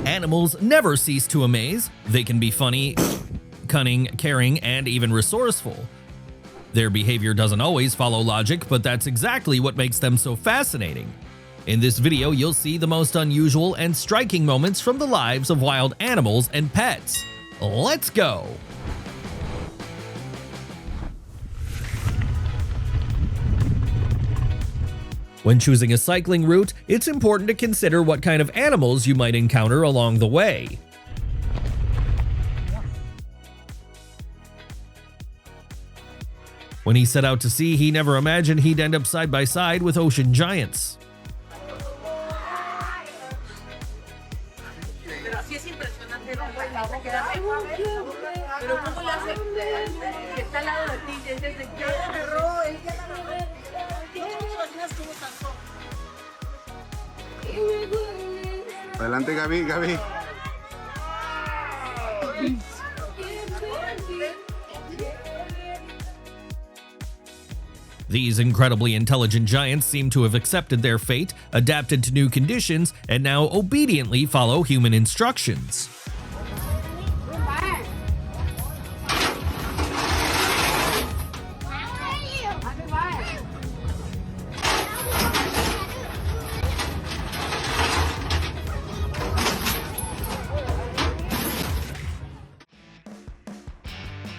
Animals never cease to amaze. They can be funny, cunning, caring, and even resourceful. Their behavior doesn't always follow logic, but that's exactly what makes them so fascinating. In this video, you'll see the most unusual and striking moments from the lives of wild animals and pets. Let's go! When choosing a cycling route, it's important to consider what kind of animals you might encounter along the way. When he set out to sea, he never imagined he'd end up side by side with ocean giants. Adelante, Gaby. These incredibly intelligent giants seem to have accepted their fate, adapted to new conditions, and now obediently follow human instructions.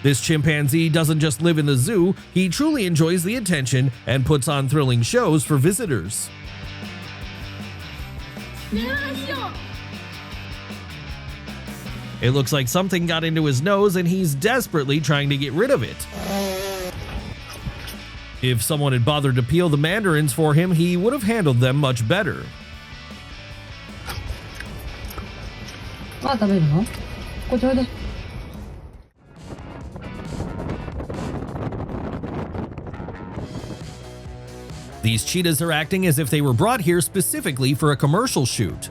This chimpanzee doesn't just live in the zoo, he truly enjoys the attention and puts on thrilling shows for visitors. It looks like something got into his nose and he's desperately trying to get rid of it. If someone had bothered to peel the mandarins for him, he would have handled them much better. These cheetahs are acting as if they were brought here specifically for a commercial shoot.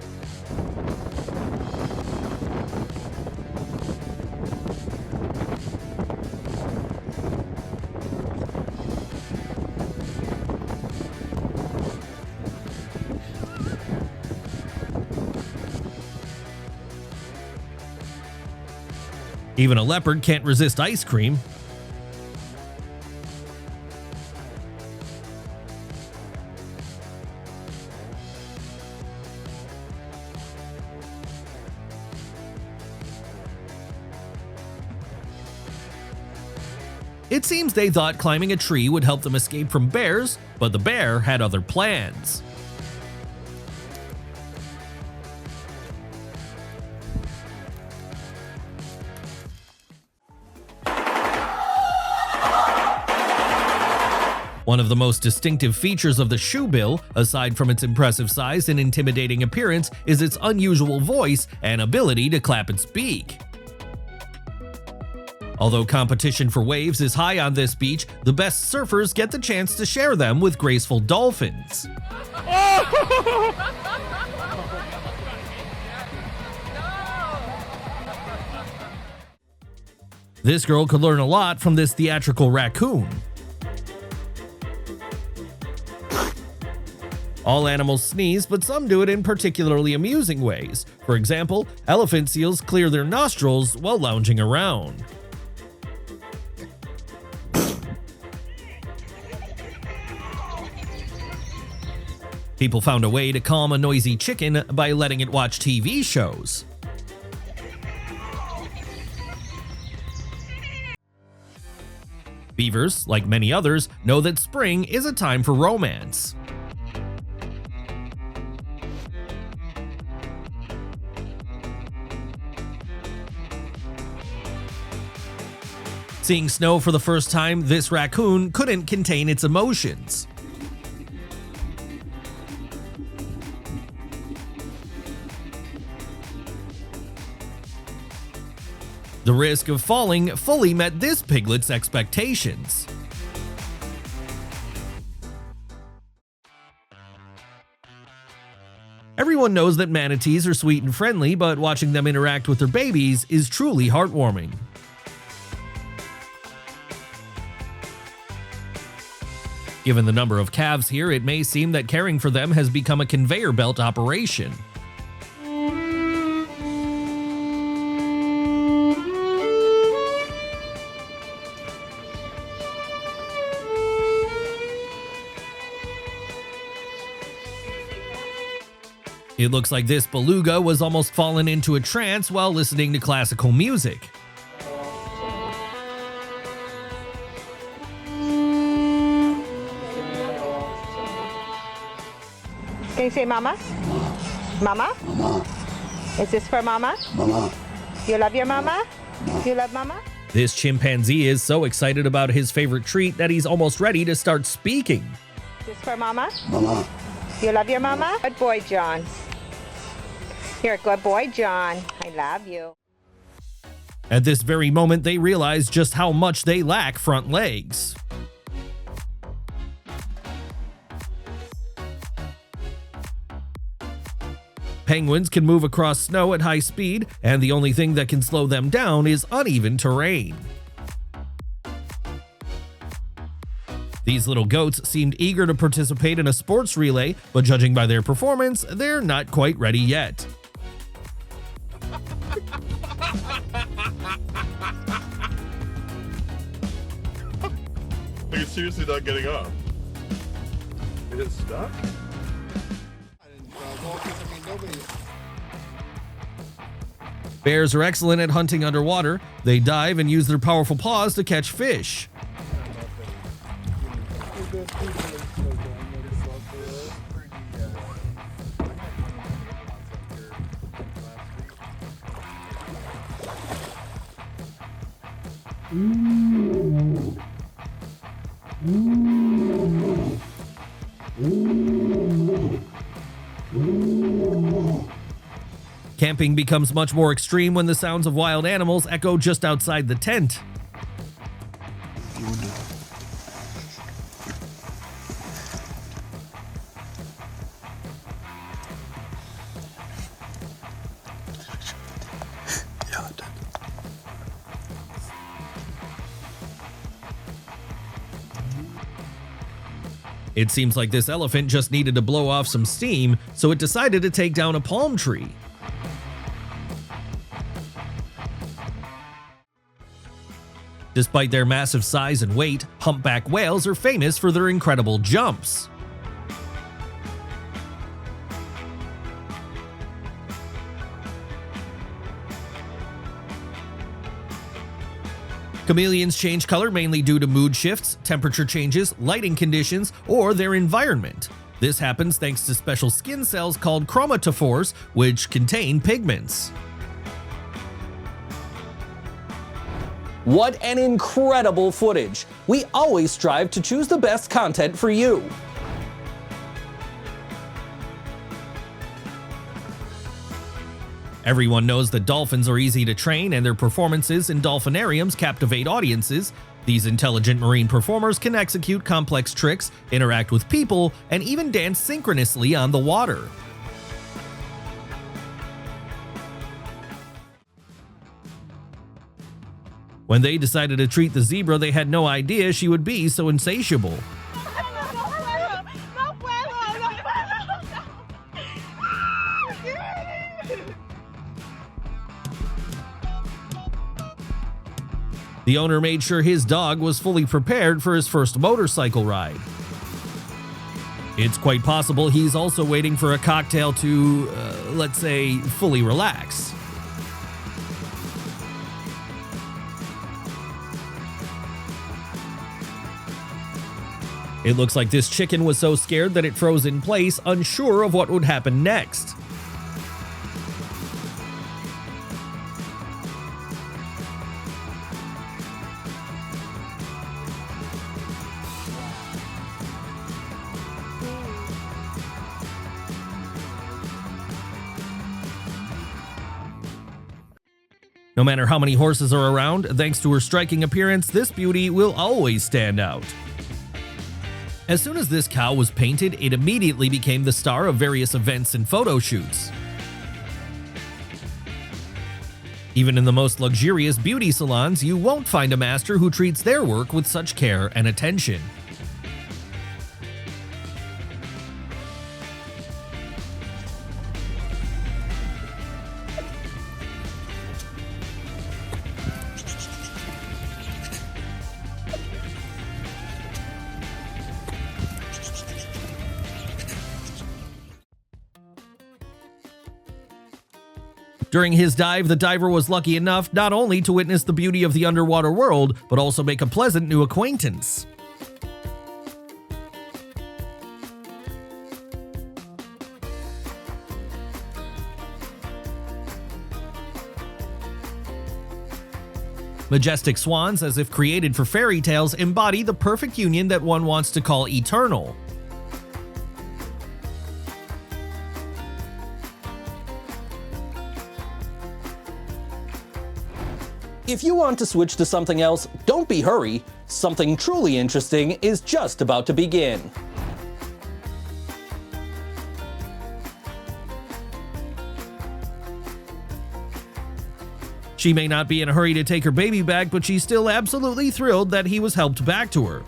Even a leopard can't resist ice cream. It seems they thought climbing a tree would help them escape from bears, but the bear had other plans. One of the most distinctive features of the shoebill, aside from its impressive size and intimidating appearance, is its unusual voice and ability to clap its beak. Although competition for waves is high on this beach, the best surfers get the chance to share them with graceful dolphins. This girl could learn a lot from this theatrical raccoon. All animals sneeze, but some do it in particularly amusing ways. For example, elephant seals clear their nostrils while lounging around. People found a way to calm a noisy chicken by letting it watch TV shows. Beavers, like many others, know that spring is a time for romance. Seeing snow for the first time, this raccoon couldn't contain its emotions. The risk of falling fully met this piglet's expectations. Everyone knows that manatees are sweet and friendly, but watching them interact with their babies is truly heartwarming. Given the number of calves here, it may seem that caring for them has become a conveyor belt operation. It looks like this beluga was almost fallen into a trance while listening to classical music. Can you say mama? Mama? Mama. Is this for mama? Mama. You love your mama? You love mama? This chimpanzee is so excited about his favorite treat that he's almost ready to start speaking. Is this for mama? Mama. You love your mama? Good boy, John. You're a good boy, John. I love you. At this very moment, they realize just how much they lack front legs. Penguins can move across snow at high speed, and the only thing that can slow them down is uneven terrain. These little goats seemed eager to participate in a sports relay, but judging by their performance, they're not quite ready yet. Are you seriously not getting up? Is it stuck? Bears are excellent at hunting underwater. They dive and use their powerful paws to catch fish. Camping becomes much more extreme when the sounds of wild animals echo just outside the tent. It seems like this elephant just needed to blow off some steam, so it decided to take down a palm tree. Despite their massive size and weight, humpback whales are famous for their incredible jumps. Chameleons change color mainly due to mood shifts, temperature changes, lighting conditions, or their environment. This happens thanks to special skin cells called chromatophores, which contain pigments. What an incredible footage! We always strive to choose the best content for you. Everyone knows that dolphins are easy to train and their performances in dolphinariums captivate audiences. These intelligent marine performers can execute complex tricks, interact with people, and even dance synchronously on the water. When they decided to treat the zebra, they had no idea she would be so insatiable. The owner made sure his dog was fully prepared for his first motorcycle ride. It's quite possible he's also waiting for a cocktail to, let's say, fully relax. It looks like this chicken was so scared that it froze in place, unsure of what would happen next. No matter how many horses are around, thanks to her striking appearance, this beauty will always stand out. As soon as this cow was painted, it immediately became the star of various events and photo shoots. Even in the most luxurious beauty salons, you won't find a master who treats their work with such care and attention. During his dive, the diver was lucky enough not only to witness the beauty of the underwater world, but also make a pleasant new acquaintance. Majestic swans, as if created for fairy tales, embody the perfect union that one wants to call eternal. If you want to switch to something else, don't be hurry. Something truly interesting is just about to begin. She may not be in a hurry to take her baby back, but she's still absolutely thrilled that he was helped back to her.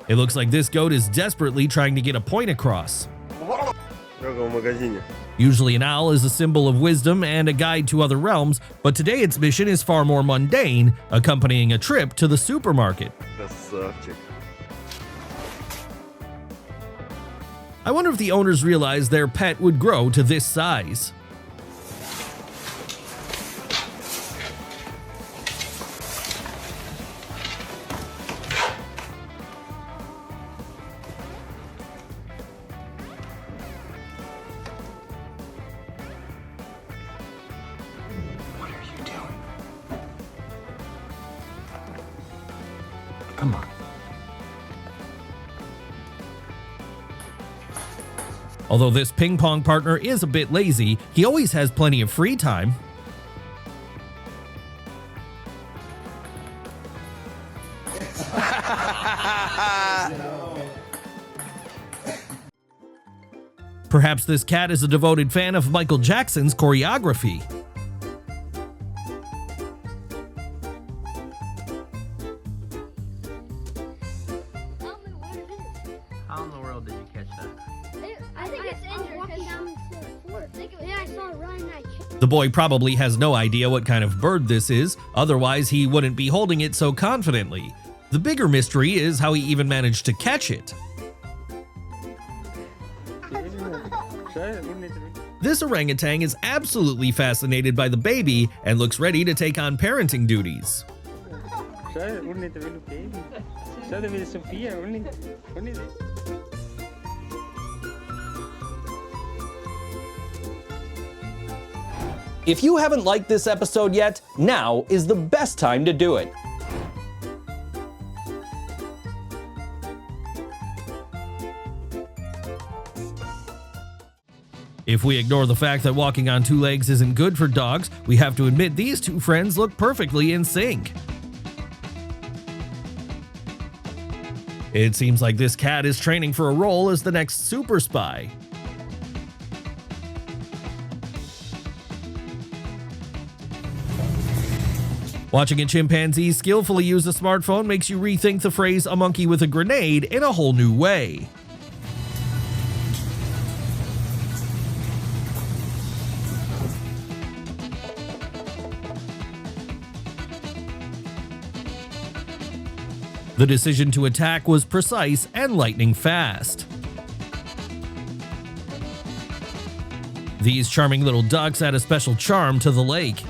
It looks like this goat is desperately trying to get a point across. Usually an owl is a symbol of wisdom and a guide to other realms, but today its mission is far more mundane, accompanying a trip to the supermarket. I wonder if the owners realized their pet would grow to this size. Come on. Although this ping pong partner is a bit lazy, he always has plenty of free time. Perhaps this cat is a devoted fan of Michael Jackson's choreography. How in the world did you catch that? I think it's injured. Walking down the floor. Yeah, I saw it running. The boy probably has no idea what kind of bird this is, otherwise he wouldn't be holding it so confidently. The bigger mystery is how he even managed to catch it. This orangutan is absolutely fascinated by the baby and looks ready to take on parenting duties. If you haven't liked this episode yet, now is the best time to do it. If we ignore the fact that walking on two legs isn't good for dogs, we have to admit these two friends look perfectly in sync. It seems like this cat is training for a role as the next super spy. Watching a chimpanzee skillfully use a smartphone makes you rethink the phrase "a monkey with a grenade" in a whole new way. The decision to attack was precise and lightning fast. These charming little ducks add a special charm to the lake.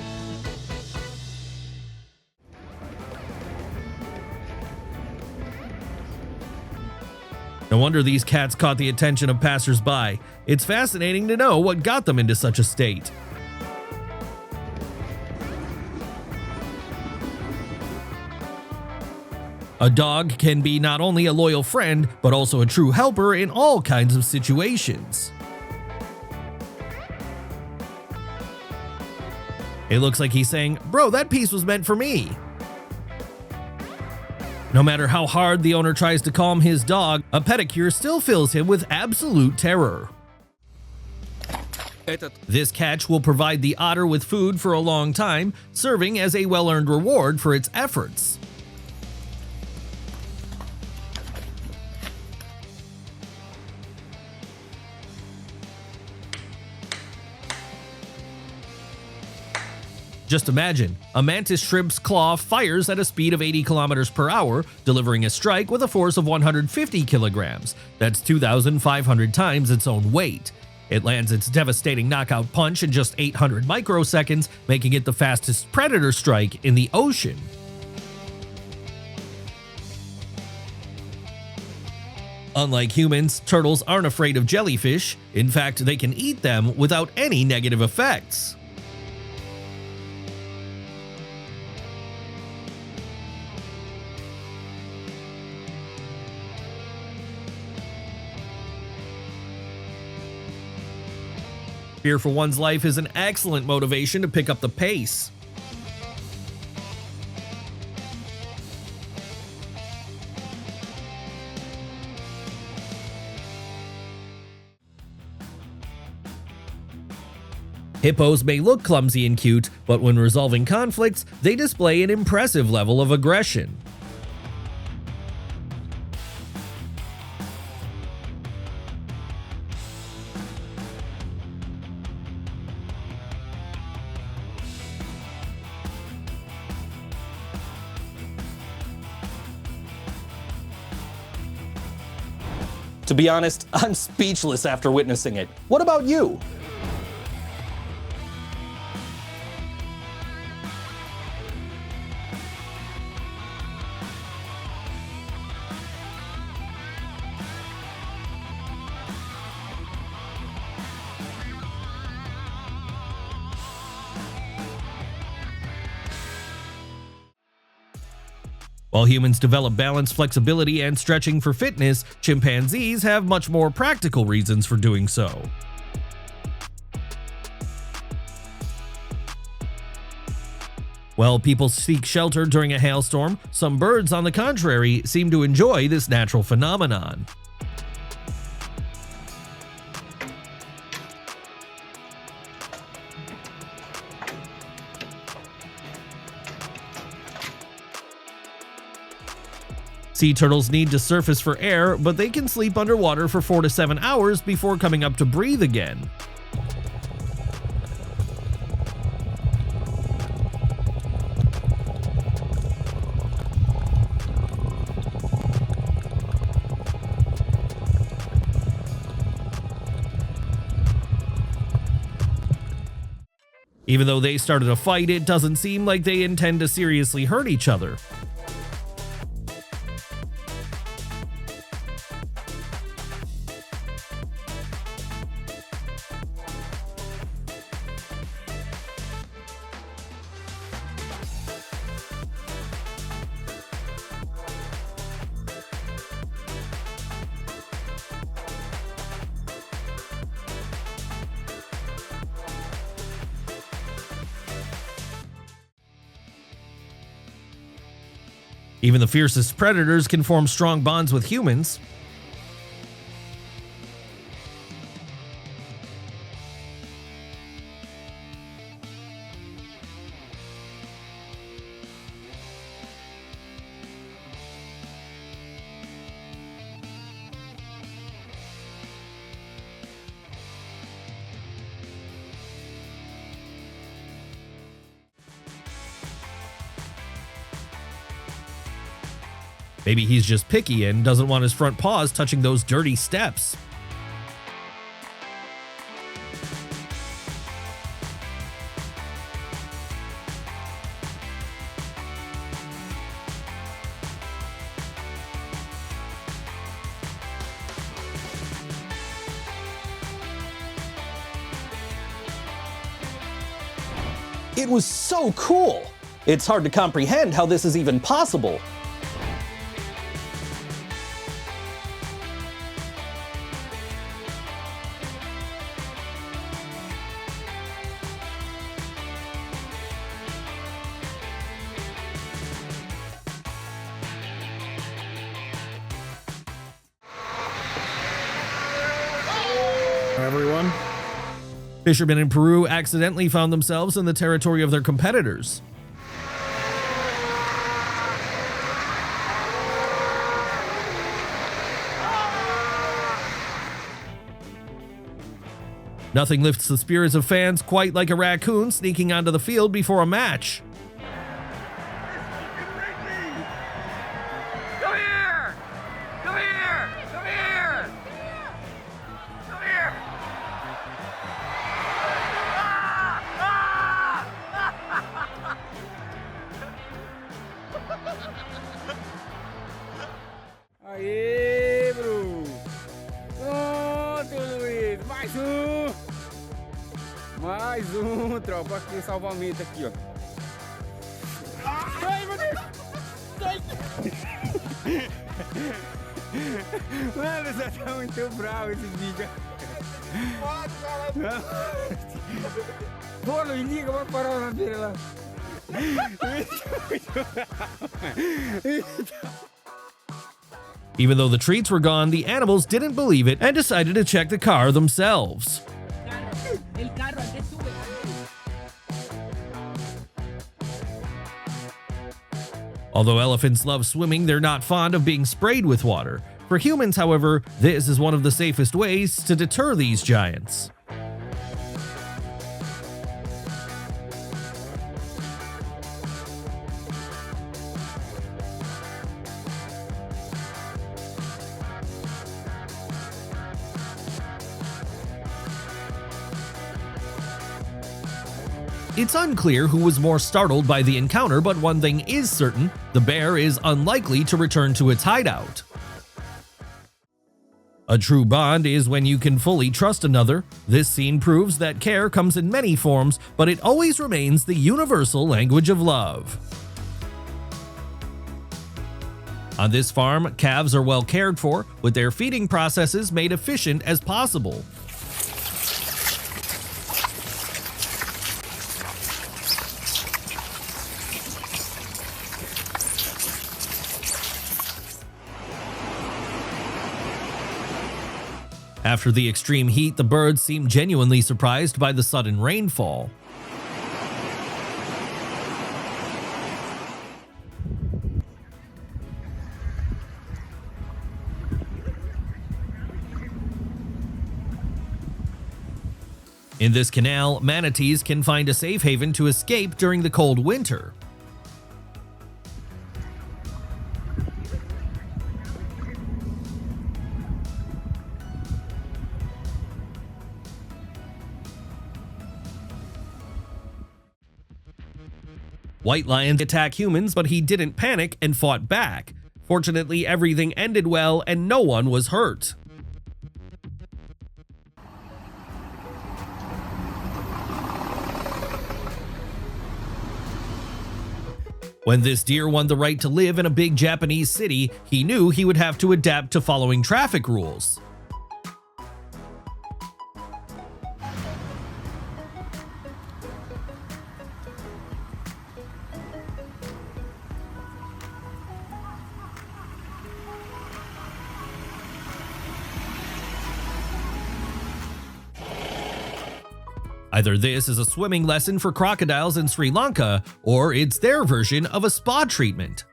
No wonder these cats caught the attention of passers-by. It's fascinating to know what got them into such a state. A dog can be not only a loyal friend, but also a true helper in all kinds of situations. It looks like he's saying, "Bro, that piece was meant for me." No matter how hard the owner tries to calm his dog, a pedicure still fills him with absolute terror. This catch will provide the otter with food for a long time, serving as a well-earned reward for its efforts. Just imagine, a mantis shrimp's claw fires at a speed of 80 kilometers per hour, delivering a strike with a force of 150 kilograms. That's 2,500 times its own weight. It lands its devastating knockout punch in just 800 microseconds, making it the fastest predator strike in the ocean. Unlike humans, turtles aren't afraid of jellyfish. In fact, they can eat them without any negative effects. Fear for one's life is an excellent motivation to pick up the pace. Hippos may look clumsy and cute, but when resolving conflicts, they display an impressive level of aggression. To be honest, I'm speechless after witnessing it. What about you? While humans develop balance, flexibility, and stretching for fitness, chimpanzees have much more practical reasons for doing so. While people seek shelter during a hailstorm, some birds, on the contrary, seem to enjoy this natural phenomenon. Sea turtles need to surface for air, but they can sleep underwater for 4 to 7 hours before coming up to breathe again. Even though they started a fight, it doesn't seem like they intend to seriously hurt each other. Even the fiercest predators can form strong bonds with humans. Maybe he's just picky and doesn't want his front paws touching those dirty steps. It was so cool! It's hard to comprehend how this is even possible. Fishermen in Peru accidentally found themselves in the territory of their competitors. Nothing lifts the spirits of fans quite like a raccoon sneaking onto the field before a match. Come here! Come here! Come here! Come here! Aê, Bru! Pronto, Luiz! Mais um, tropa. Aqui o salvamento aqui, ó. Ai, meu Deus! Sai! Mano, você tá muito bravo esse vídeo. Pô, Luiz, liga, vai parar na beira lá. Even though the treats were gone, the animals didn't believe it and decided to check the car themselves. Although elephants love swimming, they're not fond of being sprayed with water. For humans, however, this is one of the safest ways to deter these giants. It's unclear who was more startled by the encounter, but one thing is certain: the bear is unlikely to return to its hideout. A true bond is when you can fully trust another. This scene proves that care comes in many forms, but it always remains the universal language of love. On this farm, calves are well cared for, with their feeding processes made efficient as possible. After the extreme heat, the birds seem genuinely surprised by the sudden rainfall. In this canal, manatees can find a safe haven to escape during the cold winter. White lions attack humans, but he didn't panic and fought back. Fortunately, everything ended well and no one was hurt. When this deer won the right to live in a big Japanese city, he knew he would have to adapt to following traffic rules. Either this is a swimming lesson for crocodiles in Sri Lanka, or it's their version of a spa treatment.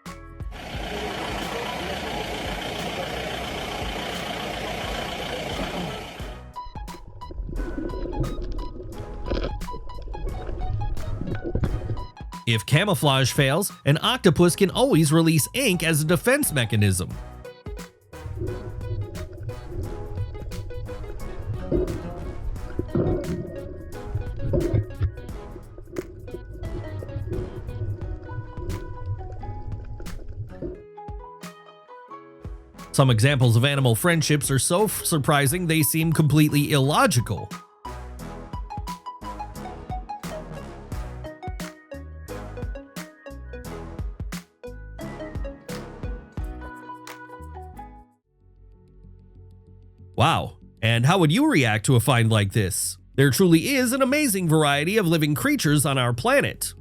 If camouflage fails, an octopus can always release ink as a defense mechanism. Some examples of animal friendships are so surprising they seem completely illogical. Wow, and how would you react to a find like this? There truly is an amazing variety of living creatures on our planet.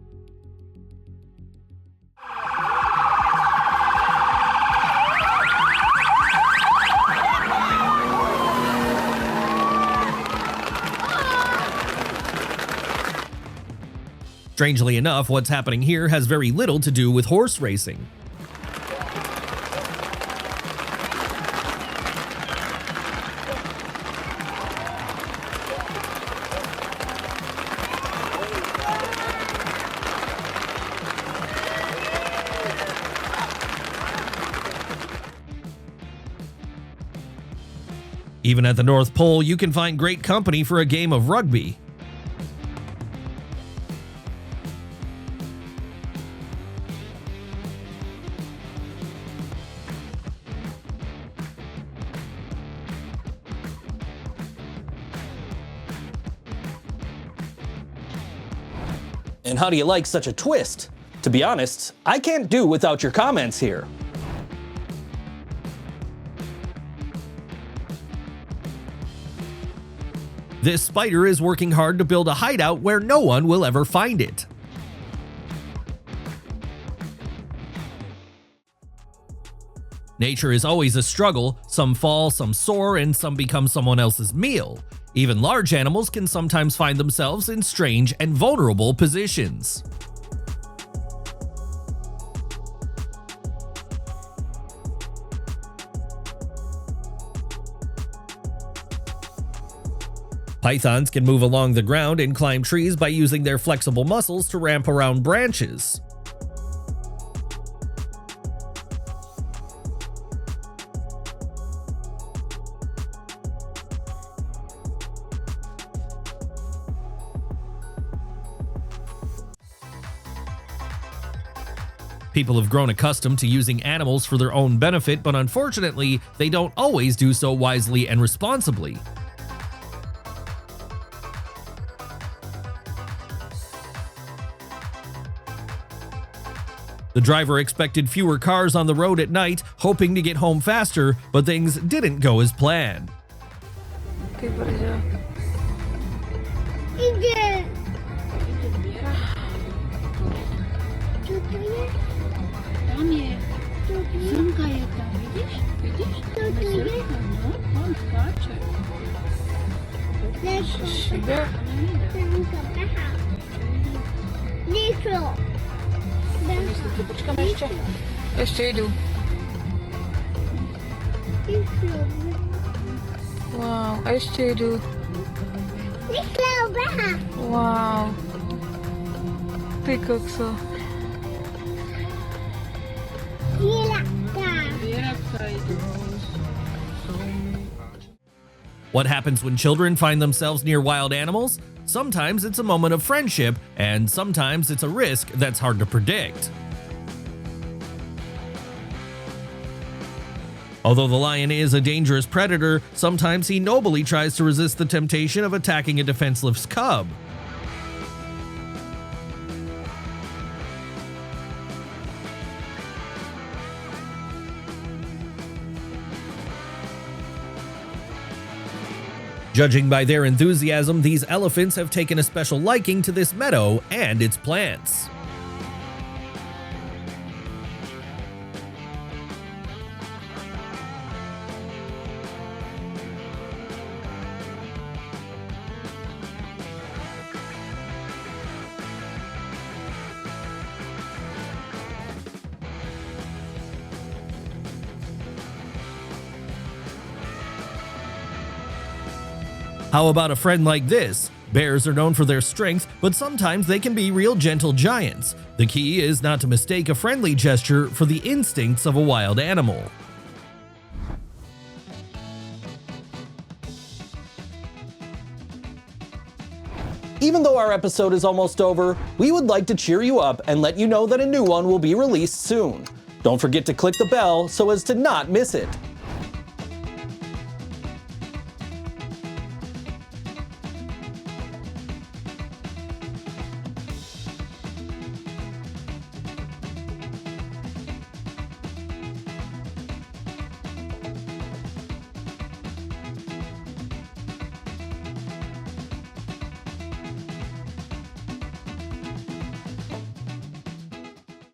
Strangely enough, what's happening here has very little to do with horse racing. Even at the North Pole, you can find great company for a game of rugby. And how do you like such a twist? To be honest, I can't do without your comments here. This spider is working hard to build a hideout where no one will ever find it. Nature is always a struggle. Some fall, some soar, and some become someone else's meal. Even large animals can sometimes find themselves in strange and vulnerable positions. Pythons can move along the ground and climb trees by using their flexible muscles to ramp around branches. People have grown accustomed to using animals for their own benefit, but unfortunately, they don't always do so wisely and responsibly. The driver expected fewer cars on the road at night, hoping to get home faster, but things didn't go as planned. Tam je. Zrnka je tam, vidiš? Vidiš? Zrnka, no, on skače. Šibę. Počkam jeszcze. Jeszcze idu. Wow, a jeszcze idu. Wow. Ty kokso. What happens when children find themselves near wild animals? Sometimes it's a moment of friendship, and sometimes it's a risk that's hard to predict. Although the lion is a dangerous predator, sometimes he nobly tries to resist the temptation of attacking a defenseless cub. Judging by their enthusiasm, these elephants have taken a special liking to this meadow and its plants. How about a friend like this? Bears are known for their strength, but sometimes they can be real gentle giants. The key is not to mistake a friendly gesture for the instincts of a wild animal. Even though our episode is almost over, we would like to cheer you up and let you know that a new one will be released soon. Don't forget to click the bell so as to not miss it.